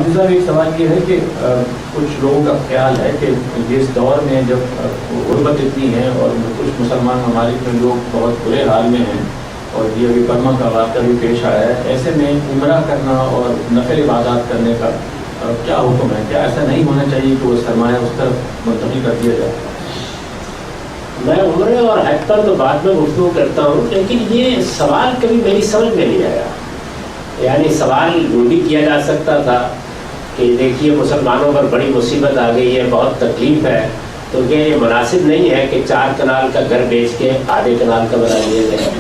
مفتی صاحب ایک سوال یہ ہے کہ کچھ لوگوں کا خیال ہے کہ اس دور میں جب غربت اتنی ہے اور کچھ مسلمان ممالک میں لوگ بہت برے حال میں ہیں اور یہ ابھی برما کا واقعہ بھی پیش آیا ہے، ایسے میں عمرہ کرنا اور نفل عبادات کرنے کا کیا حکم ہے؟ کیا ایسا نہیں ہونا چاہیے کہ وہ سرمایہ اس طرف منتقل کر دیا جائے؟ میں عمرے اور حج پر تو بعد میں گفتگو کرتا ہوں، لیکن یہ سوال کبھی میری سمجھ میں نہیں آیا۔ یعنی سوال وہ بھی کیا جا سکتا تھا کہ دیکھیے مسلمانوں پر بڑی مصیبت آ گئی ہے، بہت تکلیف ہے، تو کیا یہ مناسب نہیں ہے کہ 4 کنال کا گھر بیچ کے آدھے کنال کا بنا دیا جائے؟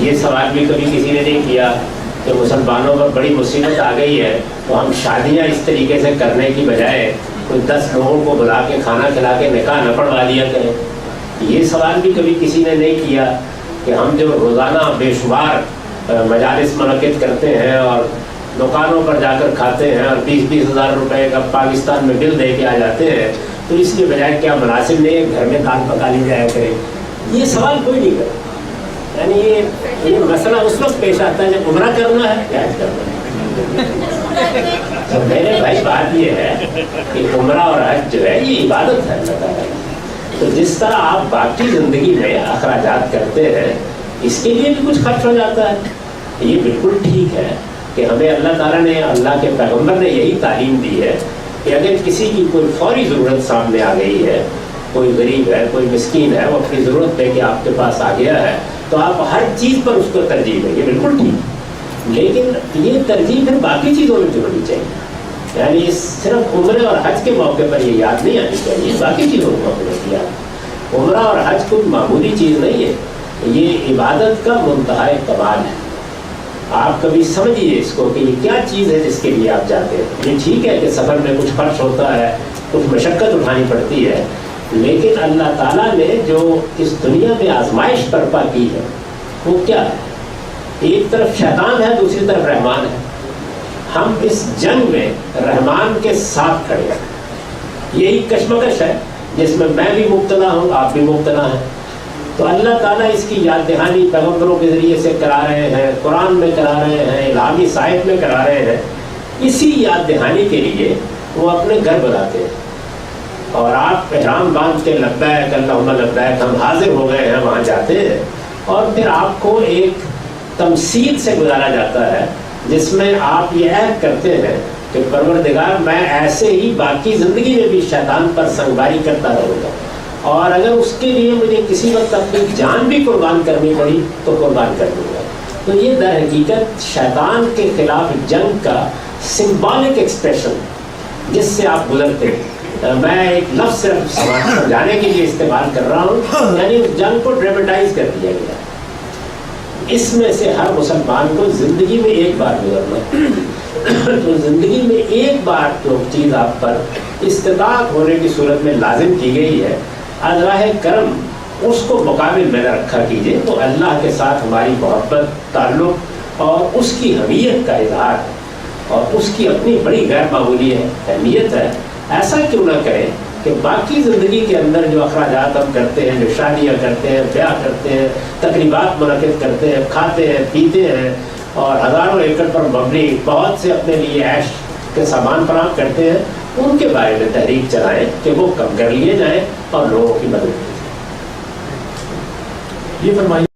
یہ سوال بھی کبھی کسی نے نہیں کیا کہ مسلمانوں پر بڑی مصیبت آ گئی ہے تو ہم شادیاں اس طریقے سے کرنے کی بجائے کوئی 10 لوگوں کو بلا کے کھانا کھلا کے نکاح نہ پڑھوا دیا کریں۔ یہ سوال بھی کبھی کسی نے نہیں کیا کہ ہم جو روزانہ بے شمار مجالس منعقد کرتے ہیں اور دکانوں پر جا کر کھاتے ہیں اور 20-20 ہزار روپے کا پاکستان میں بل دے کے آ جاتے ہیں، تو اس کے بجائے کیا مناسب نہیں ہے گھر میں دال پکا لی جایا کرے؟ یہ سوال کوئی نہیں کرتا۔ یعنی یہ مسئلہ اس وقت پیش آتا ہے جب عمرہ کرنا ہے یا حج کرنا ہے۔ تو میرے بھائی بات یہ ہے کہ عمرہ اور حج جو ہے یہ عبادت ہے اللہ تعالیٰ کی، تو جس طرح آپ باقی زندگی میں اخراجات کرتے ہیں اس کے لیے بھی کچھ خرچ ہو جاتا ہے۔ یہ بالکل ٹھیک ہے کہ ہمیں اللہ تعالیٰ نے، اللہ کے پیغمبر نے یہی تعلیم دی ہے کہ اگر کسی کی کوئی فوری ضرورت سامنے آ گئی ہے، کوئی غریب ہے، کوئی مسکین ہے، وہ اپنی ضرورت لے کے آپ کے پاس آ گیا ہے، تو آپ ہر چیز پر اس کو ترجیح دیں، یہ بالکل ٹھیک ہے۔ لیکن یہ ترجیح پھر باقی چیزوں میں ہونی چاہیے۔ یعنی صرف عمرے اور حج کے موقع پر یہ یاد نہیں آنی چاہیے، باقی چیزوں کے موقع پر یاد۔ عمرہ اور حج کوئی معمولی چیز نہیں ہے، یہ عبادت کا منتہا کمال ہے۔ آپ کبھی سمجھیے اس کو کہ یہ کیا چیز ہے جس کے لیے آپ جاتے ہیں۔ یہ ٹھیک ہے کہ سفر میں کچھ خرچ ہوتا ہے، کچھ مشقت اٹھانی پڑتی ہے، لیکن اللہ تعالیٰ نے جو اس دنیا میں آزمائش برپا کی ہے وہ کیا ہے؟ ایک طرف شیطان ہے، دوسری طرف رحمان ہے۔ ہم اس جنگ میں رحمان کے ساتھ کھڑے ہیں۔ یہی کشمکش ہے جس میں بھی مبتلا ہوں، آپ بھی مبتلا ہیں۔ تو اللہ تعالیٰ اس کی یاد دہانی پیغمبروں کے ذریعے سے کرا رہے ہیں، قرآن میں کرا رہے ہیں، الہامی صاحب میں کرا رہے ہیں۔ اسی یاد دہانی کے لیے وہ اپنے گھر بناتے ہیں، اور آپ احرام باندھ کے لبیک اللہم لبیک ہم حاضر ہو گئے ہیں وہاں جاتے ہیں، اور پھر آپ کو ایک تمثیل سے گزارا جاتا ہے جس میں آپ یہ عہد کرتے ہیں کہ پروردگار میں ایسے ہی باقی زندگی میں بھی شیطان پر سنگباری کرتا رہوں گا، اور اگر اس کے لیے مجھے کسی وقت اپنی جان بھی قربان کرنی پڑی تو قربان کر دوں گا۔ تو یہ در حقیقت شیطان کے خلاف جنگ کا سمبولک ایکسپریشن جس سے آپ گزرتے ہیں۔ میں ایک لفظ صرف سمجھانے کے لیے استعمال کر رہا ہوں، یعنی اس جنگ کو ڈرامیٹائز کر دیا گیا۔ اس میں سے ہر مسلمان کو زندگی میں ایک بار گزرنا، تو زندگی میں ایک بار جو چیز آپ پر استطاعت ہونے کی صورت میں لازم کی گئی ہے، از راہ کرم اس کو مقابل میں نہ رکھا کیجیے۔ تو اللہ کے ساتھ ہماری محبت، تعلق اور اس کی حمیت کا اظہار ہے، اور اس کی اپنی بڑی غیر معمولی اہمیت ہے۔ ایسا کیوں نہ کریں کہ باقی زندگی کے اندر جو اخراجات ہم کرتے ہیں، جو شادیاں کرتے ہیں، بیاہ کرتے ہیں، تقریبات منعقد کرتے ہیں، کھاتے ہیں، پیتے ہیں، اور ہزاروں ایکڑ پر مبنی بہت سے اپنے لیے عیش کے سامان فراہم کرتے ہیں، ان کے بارے میں تحریک چلائیں کہ وہ کم کر لیے جائیں اور لوگوں کی مدد کی جائے۔ یہ فرمائیے